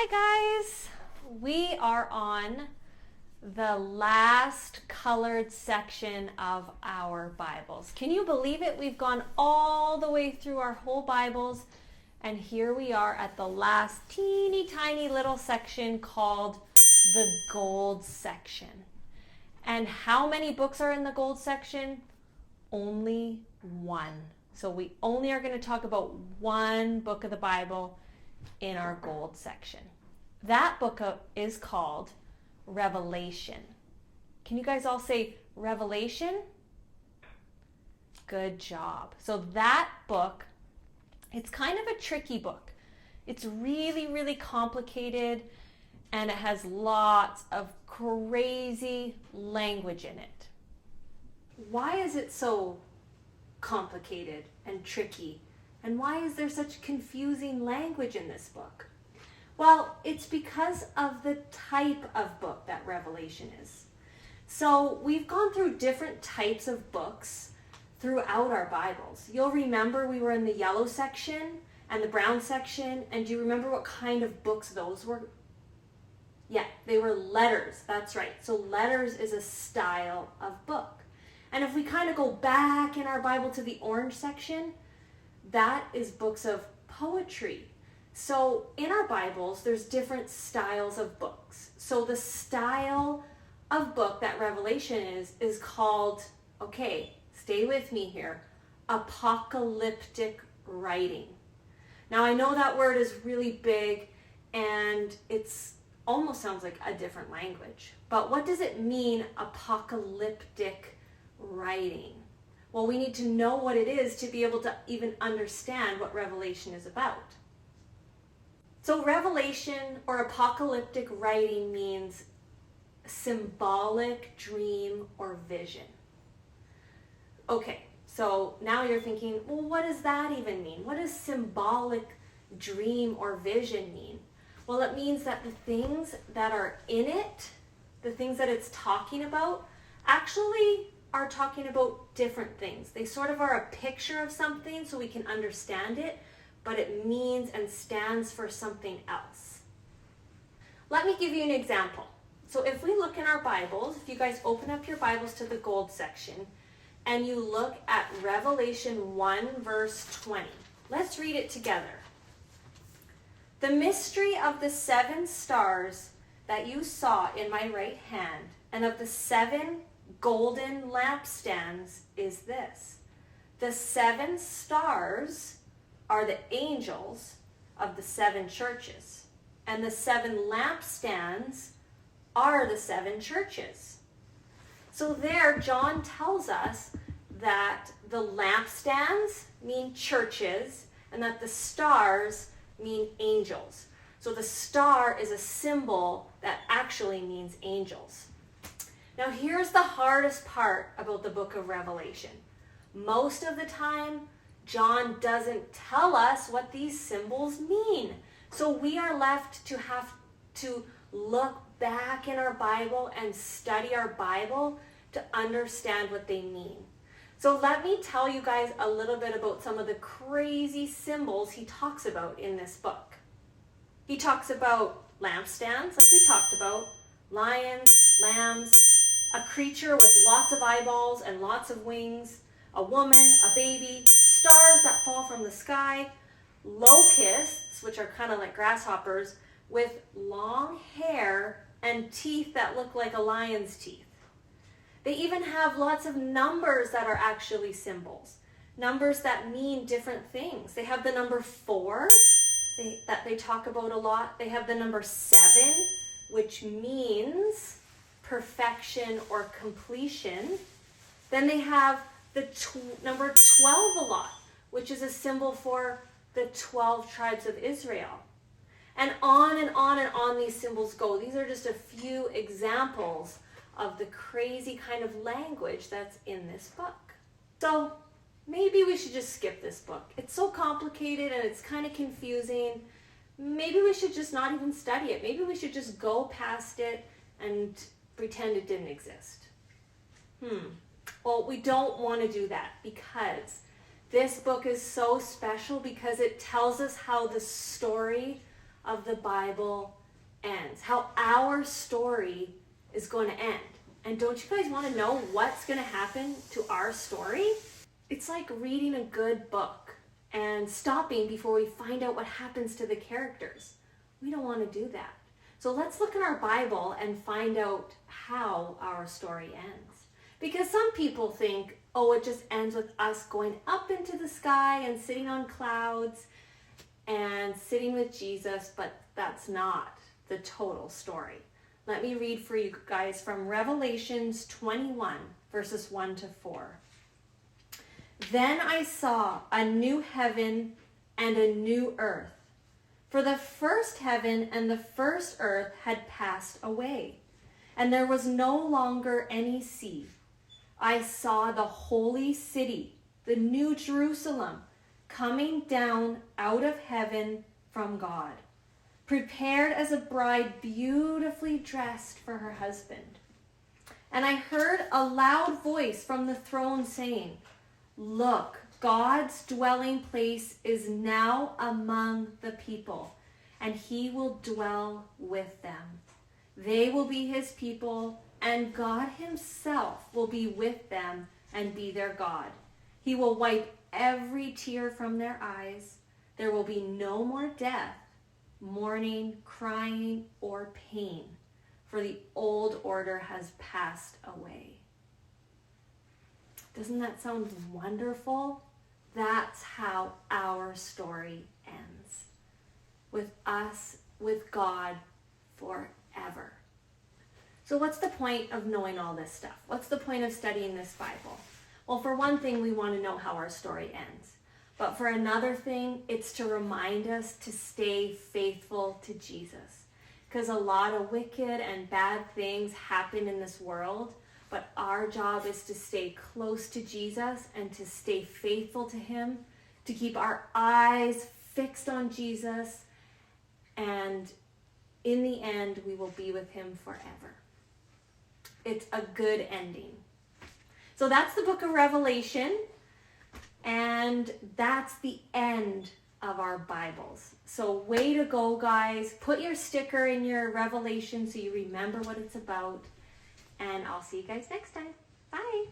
Hi guys, we are on the last colored section of our Bibles. Can you believe it? We've gone all the way through our whole Bibles and here we are at the last teeny tiny little section called the gold section. And how many books are in the gold section? Only one. So we only are going to talk about one book of the Bible in our gold section. That book is called Revelation. Can you guys all say Revelation? Good job. So that book, it's kind of a tricky book. It's really, really complicated and it has lots of crazy language in it. Why is it so complicated and tricky? And why is there such confusing language in this book? Well, it's because of the type of book that Revelation is. So we've gone through different types of books throughout our Bibles. You'll remember we were in the yellow section and the brown section. And do you remember what kind of books those were? Yeah, they were letters. That's right. So letters is a style of book. And if we kind of go back in our Bible to the orange section, that is books of poetry. So in our Bibles, there's different styles of books. So the style of book that Revelation is called, okay, stay with me here, apocalyptic writing. Now I know that word is really big and it's almost sounds like a different language. But what does it mean, apocalyptic writing? Well, we need to know what it is to be able to even understand what Revelation is about. So Revelation or apocalyptic writing means symbolic dream or vision. Okay, so now you're thinking, well, what does that even mean? What does symbolic dream or vision mean? Well, it means that the things that are in it, the things that it's talking about, actually are talking about different things. They sort of are a picture of something so we can understand it, but it means and stands for something else. Let me give you an example. So if we look in our Bibles, if you guys open up your Bibles to the gold section and you look at Revelation 1 verse 20, let's read it together. The mystery of the 7 stars that you saw in my right hand and of the 7 golden lampstands is this. The 7 stars are the angels of the 7 churches, and the 7 lampstands are the 7 churches. So there, John tells us that the lampstands mean churches and that the stars mean angels. So the star is a symbol that actually means angels. Now here's the hardest part about the book of Revelation. Most of the time, John doesn't tell us what these symbols mean. So we are left to have to look back in our Bible and study our Bible to understand what they mean. So let me tell you guys a little bit about some of the crazy symbols he talks about in this book. He talks about lampstands, like we talked about, lions, lambs, a creature with lots of eyeballs and lots of wings, a woman, a baby, stars that fall from the sky, locusts, which are kind of like grasshoppers, with long hair and teeth that look like a lion's teeth. They even have lots of numbers that are actually symbols, numbers that mean different things. They have the number 4 that they talk about a lot. They have the number 7, which means perfection or completion. Then they have the number 12 a lot, which is a symbol for the 12 tribes of Israel. And on and on and on these symbols go. These are just a few examples of the crazy kind of language that's in this book. So maybe we should just skip this book. It's so complicated and it's kind of confusing. Maybe we should just not even study it. Maybe we should just go past it and pretend it didn't exist. Well, we don't want to do that because this book is so special because it tells us how the story of the Bible ends, how our story is going to end. And don't you guys want to know what's going to happen to our story? It's like reading a good book and stopping before we find out what happens to the characters. We don't want to do that. So let's look in our Bible and find out how our story ends. Because some people think, oh, it just ends with us going up into the sky and sitting on clouds and sitting with Jesus, but that's not the total story. Let me read for you guys from Revelations 21, verses 1 to 4. Then I saw a new heaven and a new earth. For the first heaven and the first earth had passed away, and there was no longer any sea. I saw the holy city, the new Jerusalem, coming down out of heaven from God, prepared as a bride beautifully dressed for her husband. And I heard a loud voice from the throne saying, "Look, God's dwelling place is now among the people, and he will dwell with them. They will be his people, and God himself will be with them and be their God. He will wipe every tear from their eyes. There will be no more death, mourning, crying, or pain, for the old order has passed away." Doesn't that sound wonderful? That's how our story ends. With us, with God, forever. So what's the point of knowing all this stuff? What's the point of studying this Bible? Well, for one thing, we want to know how our story ends. But for another thing, it's to remind us to stay faithful to Jesus. Because a lot of wicked and bad things happen in this world, but our job is to stay close to Jesus and to stay faithful to him, to keep our eyes fixed on Jesus, and in the end, we will be with him forever. It's a good ending. So that's the book of Revelation, and that's the end of our Bibles. So way to go, guys. Put your sticker in your Revelation so you remember what it's about. And I'll see you guys next time. Bye.